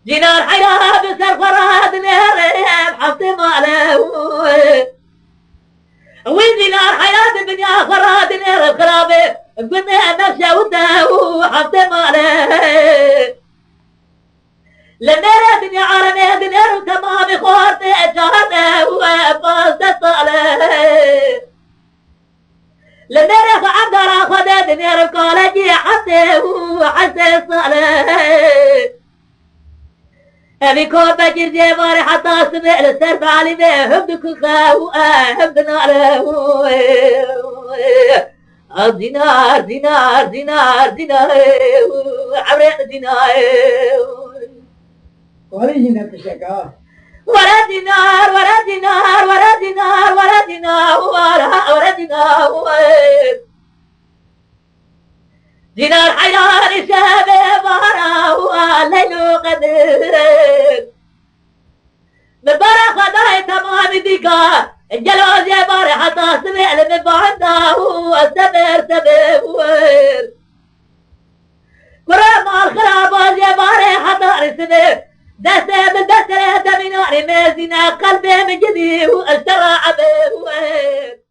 دينار حيرة بسر فراد نهرب حفتي ماله وين دينار حيرة الدنيا فراد نهرب خرابي قلنا نفسه وده حفتي ماله لنرى دنيا عرمي دنيا وتمام خورتي جهده وفاز تصاله لنرى فعبدالله خد دنيا الكولجي حتى وحتى صاله أبي كون بجر جيباري حتى سمع للسرب علي بيه هبدك خاو هبدنا له دينار دينار دينار دينار عبرين دينار ولينا بشكا ولا دينار ولا دينار ولا دينار ولا دينار ولا دينار دينار حيران شابه بارا الليل قدر مبارا خداي تمام ديكا الجلوز يا باري حتى سمع لمبعده واستمر سبور كرام الخراب يا باري حتى رسمه دسته بالدسته تمنعني مازنا قلبي من جديد واشترى عبه